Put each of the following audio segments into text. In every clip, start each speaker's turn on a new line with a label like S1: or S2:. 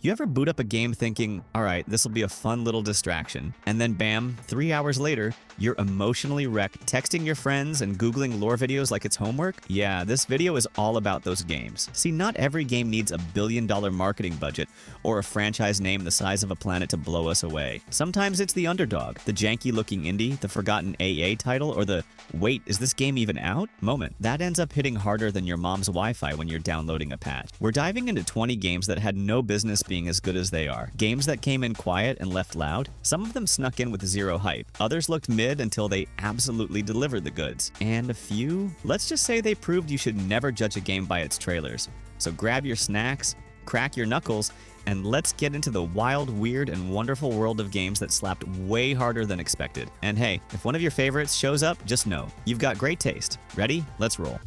S1: You ever boot up a game thinking, alright, this will be a fun little distraction, and then bam, 3 hours later, you're emotionally wrecked texting your friends and Googling lore videos like it's homework? Yeah, this video is all about those games. See, not every game needs a billion-dollar marketing budget or a franchise name the size of a planet to blow us away. Sometimes it's the underdog, the janky-looking indie, the forgotten AA title, or the "wait, is this game even out?" moment. That ends up hitting harder than your mom's Wi-Fi when you're downloading a patch. We're diving into 20 games that had no business being as good as they are. Games that came in quiet and left loud. Some of them snuck in with zero hype. Others looked mid until they absolutely delivered the goods. And a few, let's just say they proved you should never judge a game by its trailers. So grab your snacks, crack your knuckles, and let's get into the wild, weird, and wonderful world of games that slapped way harder than expected. And hey, if one of your favorites shows up, just know, you've got great taste. Ready? Let's roll.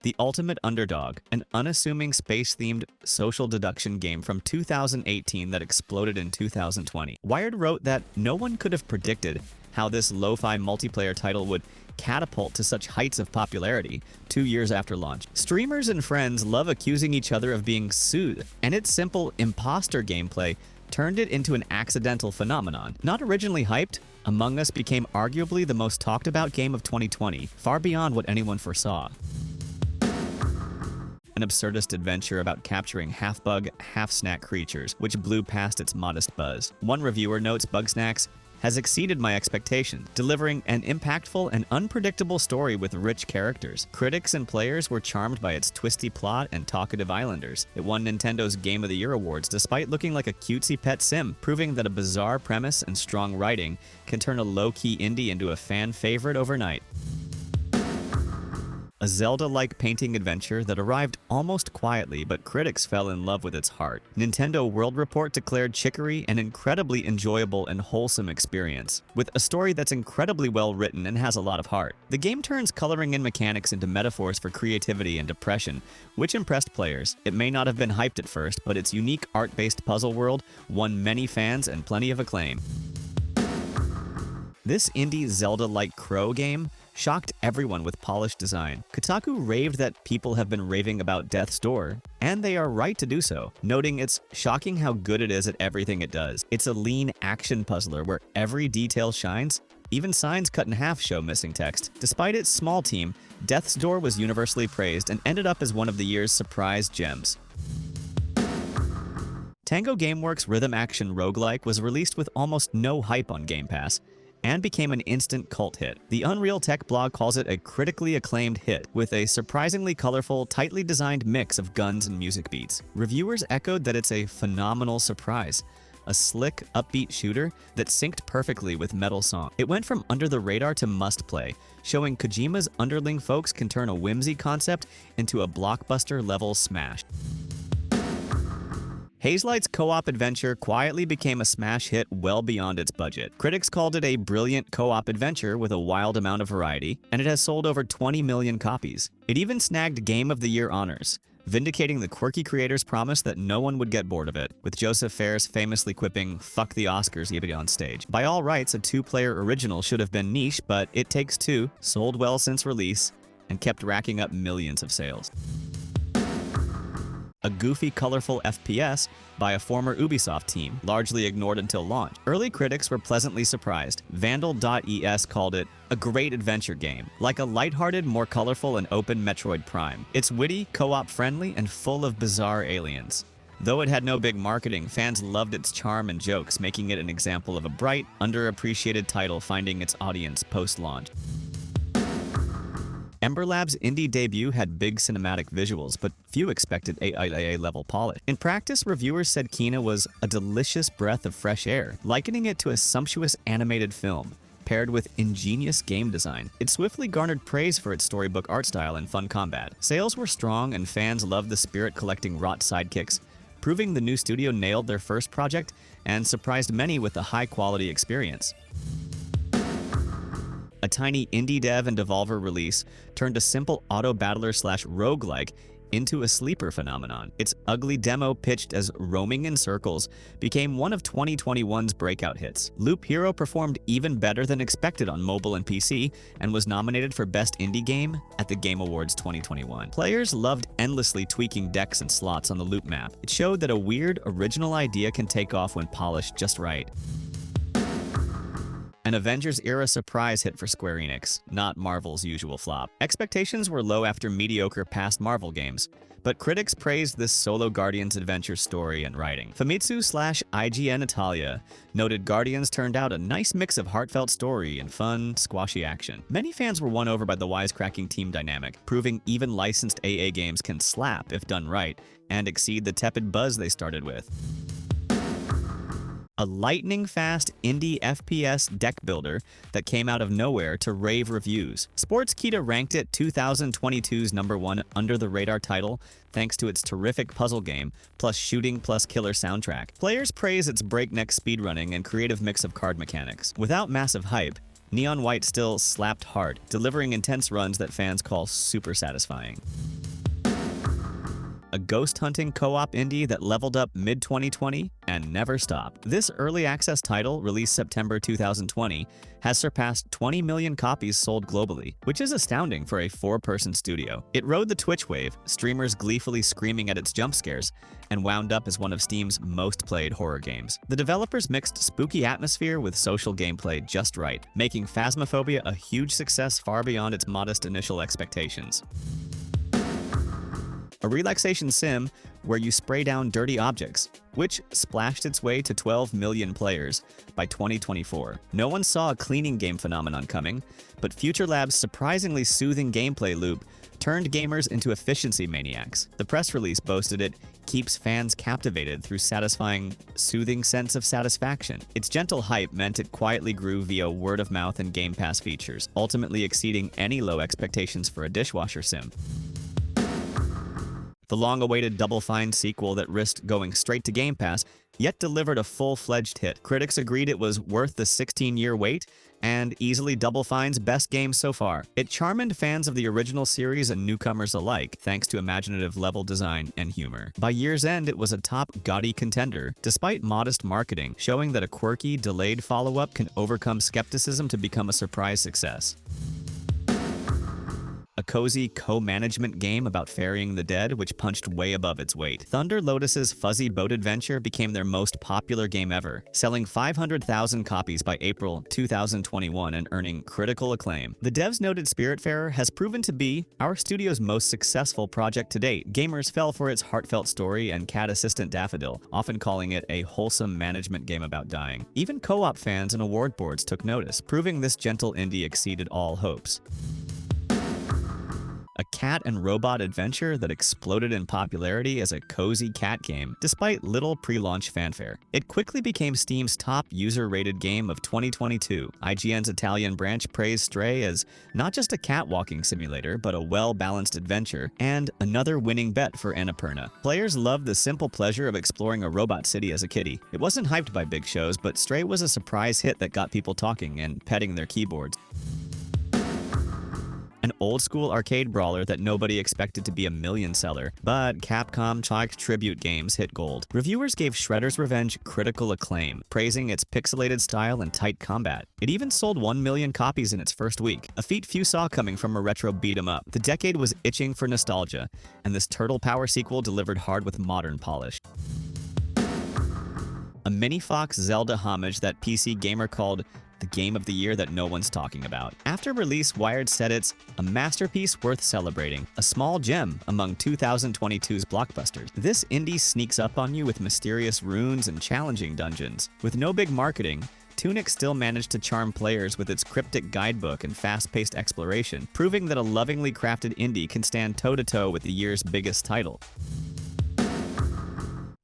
S1: The Ultimate Underdog, an unassuming space-themed social deduction game from 2018 that exploded in 2020. Wired wrote that no one could have predicted how this lo-fi multiplayer title would catapult to such heights of popularity 2 years after launch. Streamers and friends love accusing each other of being sued, and its simple imposter gameplay turned it into an accidental phenomenon. Not originally hyped, Among Us became arguably the most talked about game of 2020, far beyond what anyone foresaw. An absurdist adventure about capturing half-bug, half-snack creatures, which blew past its modest buzz. One reviewer notes Bugsnax has exceeded my expectations, delivering an impactful and unpredictable story with rich characters. Critics and players were charmed by its twisty plot and talkative islanders. It won Nintendo's Game of the Year awards despite looking like a cutesy pet sim, proving that a bizarre premise and strong writing can turn a low-key indie into a fan favorite overnight. A Zelda-like painting adventure that arrived almost quietly, but critics fell in love with its heart. Nintendo World Report declared Chicory an incredibly enjoyable and wholesome experience, with a story that's incredibly well written and has a lot of heart. The game turns coloring and mechanics into metaphors for creativity and depression, which impressed players. It may not have been hyped at first, but its unique art-based puzzle world won many fans and plenty of acclaim. This indie Zelda-like Crow game shocked everyone with polished design. Kotaku raved that people have been raving about Death's Door, and they are right to do so, noting it's shocking how good it is at everything it does. It's a lean action puzzler where every detail shines. Even signs cut in half show missing text. Despite its small team, Death's Door was universally praised and ended up as one of the year's surprise gems. Tango Gameworks' rhythm action roguelike was released with almost no hype on Game Pass, and became an instant cult hit. The Unreal Tech blog calls it a critically acclaimed hit, with a surprisingly colorful, tightly designed mix of guns and music beats. Reviewers echoed that it's a phenomenal surprise, a slick, upbeat shooter that synced perfectly with metal song. It went from under the radar to must-play, showing Kojima's underling folks can turn a whimsy concept into a blockbuster-level smash. Hazelight's co-op adventure quietly became a smash hit well beyond its budget. Critics called it a brilliant co-op adventure with a wild amount of variety, and it has sold over 20 million copies. It even snagged Game of the Year honors, vindicating the quirky creator's promise that no one would get bored of it, with Joseph Fares famously quipping, "Fuck the Oscars" even on stage. By all rights, a two-player original should have been niche, but It Takes Two sold well since release and kept racking up millions of sales. A goofy, colorful FPS by a former Ubisoft team, largely ignored until launch. Early critics were pleasantly surprised. Vandal.es called it a great adventure game, like a lighthearted, more colorful and open Metroid Prime. It's witty, co-op friendly, and full of bizarre aliens. Though it had no big marketing, fans loved its charm and jokes, making it an example of a bright, underappreciated title finding its audience post-launch. Ember Lab's indie debut had big cinematic visuals, but few expected AAA-level polish. In practice, reviewers said Kena was a delicious breath of fresh air, likening it to a sumptuous animated film, paired with ingenious game design. It swiftly garnered praise for its storybook art style and fun combat. Sales were strong, and fans loved the spirit-collecting rot sidekicks, proving the new studio nailed their first project and surprised many with a high-quality experience. A tiny indie dev and Devolver release turned a simple auto-battler/roguelike into a sleeper phenomenon. Its ugly demo, pitched as Roaming in Circles, became one of 2021's breakout hits. Loop Hero performed even better than expected on mobile and PC, and was nominated for Best Indie Game at the Game Awards 2021. Players loved endlessly tweaking decks and slots on the Loop map. It showed that a weird, original idea can take off when polished just right. An Avengers-era surprise hit for Square Enix, not Marvel's usual flop. Expectations were low after mediocre past Marvel games, but critics praised this solo Guardians adventure story and writing. Famitsu/IGN Italia noted Guardians turned out a nice mix of heartfelt story and fun, squashy action. Many fans were won over by the wisecracking team dynamic, proving even licensed AA games can slap if done right and exceed the tepid buzz they started with. A lightning-fast indie FPS deck builder that came out of nowhere to rave reviews. Sportskeeda ranked it 2022's #1 under-the-radar title thanks to its terrific puzzle game, plus shooting plus killer soundtrack. Players praise its breakneck speedrunning and creative mix of card mechanics. Without massive hype, Neon White still slapped hard, delivering intense runs that fans call super satisfying. A ghost hunting co-op indie that leveled up mid-2020 and never stopped. This early access title, released September 2020, has surpassed 20 million copies sold globally, which is astounding for a 4-person studio. It rode the Twitch wave, streamers gleefully screaming at its jump scares, and wound up as one of Steam's most played horror games. The developers mixed spooky atmosphere with social gameplay just right, making Phasmophobia a huge success far beyond its modest initial expectations. A relaxation sim where you spray down dirty objects, which splashed its way to 12 million players by 2024. No one saw a cleaning game phenomenon coming, but Future Labs' surprisingly soothing gameplay loop turned gamers into efficiency maniacs. The press release boasted it keeps fans captivated through satisfying, soothing sense of satisfaction. Its gentle hype meant it quietly grew via word of mouth and Game Pass features, ultimately exceeding any low expectations for a dishwasher sim. The long-awaited Double Fine sequel that risked going straight to Game Pass, yet delivered a full-fledged hit. Critics agreed it was worth the 16-year wait, and easily Double Fine's best game so far. It charmed fans of the original series and newcomers alike, thanks to imaginative level design and humor. By year's end, it was a top gaudy contender, despite modest marketing, showing that a quirky, delayed follow-up can overcome skepticism to become a surprise success. A cozy co-management game about ferrying the dead, which punched way above its weight. Thunder Lotus's Fuzzy Boat Adventure became their most popular game ever, selling 500,000 copies by April 2021 and earning critical acclaim. The devs noted Spiritfarer has proven to be our studio's most successful project to date. Gamers fell for its heartfelt story and cat assistant Daffodil, often calling it a wholesome management game about dying. Even co-op fans and award boards took notice, proving this gentle indie exceeded all hopes. A cat and robot adventure that exploded in popularity as a cozy cat game, despite little pre-launch fanfare. It quickly became Steam's top user-rated game of 2022. IGN's Italian branch praised Stray as not just a cat-walking simulator, but a well-balanced adventure, and another winning bet for Annapurna. Players loved the simple pleasure of exploring a robot city as a kitty. It wasn't hyped by big shows, but Stray was a surprise hit that got people talking and petting their keyboards. An old-school arcade brawler that nobody expected to be a million seller, but Capcom-chalked tribute games hit gold. Reviewers gave Shredder's Revenge critical acclaim, praising its pixelated style and tight combat. It even sold 1 million copies in its first week, a feat few saw coming from a retro beat-em-up. The decade was itching for nostalgia, and this Turtle Power sequel delivered hard with modern polish. A Mini-Fox Zelda homage that PC Gamer called the game of the year that no one's talking about. After release, Wired said it's a masterpiece worth celebrating, a small gem among 2022's blockbusters. This indie sneaks up on you with mysterious runes and challenging dungeons. With no big marketing, Tunic still managed to charm players with its cryptic guidebook and fast-paced exploration, proving that a lovingly crafted indie can stand toe-to-toe with the year's biggest title.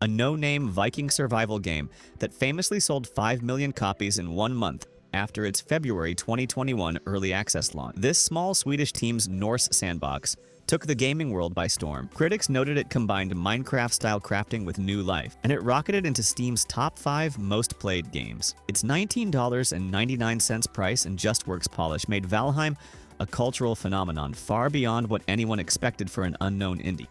S1: A no-name Viking survival game that famously sold 5 million copies in 1 month after its February 2021 early access launch. This small Swedish team's Norse sandbox took the gaming world by storm. Critics noted it combined Minecraft-style crafting with new life, and it rocketed into Steam's top 5 most played games. Its $19.99 price and JustWorks polish made Valheim a cultural phenomenon far beyond what anyone expected for an unknown indie.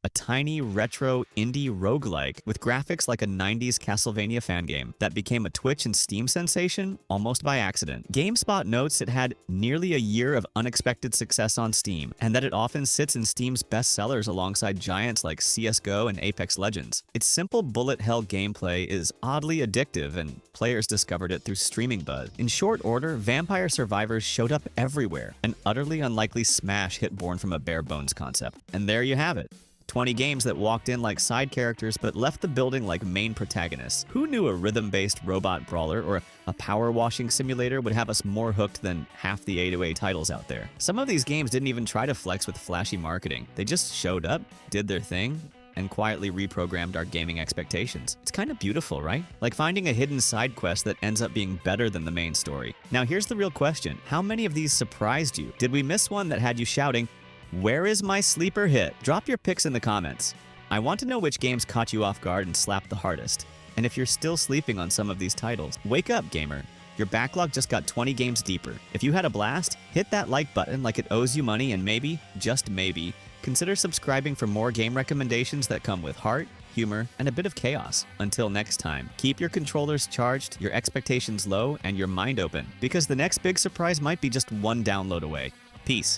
S1: A tiny, retro, indie roguelike with graphics like a 90s Castlevania fan game that became a Twitch and Steam sensation almost by accident. GameSpot notes it had nearly a year of unexpected success on Steam, and that it often sits in Steam's best sellers alongside giants like CSGO and Apex Legends. Its simple bullet hell gameplay is oddly addictive, and players discovered it through streaming buzz. In short order, Vampire Survivors showed up everywhere, an utterly unlikely smash hit born from a bare bones concept. And there you have it. 20 games that walked in like side characters but left the building like main protagonists. Who knew a rhythm-based robot brawler or a power washing simulator would have us more hooked than half the A2A titles out there? Some of these games didn't even try to flex with flashy marketing. They just showed up, did their thing, and quietly reprogrammed our gaming expectations. It's kind of beautiful, right? Like finding a hidden side quest that ends up being better than the main story. Now here's the real question. How many of these surprised you? Did we miss one that had you shouting, "Where is my sleeper hit?" Drop your picks in the comments. I want to know which games caught you off guard and slapped the hardest. And if you're still sleeping on some of these titles, wake up, gamer. Your backlog just got 20 games deeper. If you had a blast, hit that like button like it owes you money, and maybe, just maybe, consider subscribing for more game recommendations that come with heart, humor, and a bit of chaos. Until next time, keep your controllers charged, your expectations low, and your mind open, because the next big surprise might be just one download away. Peace.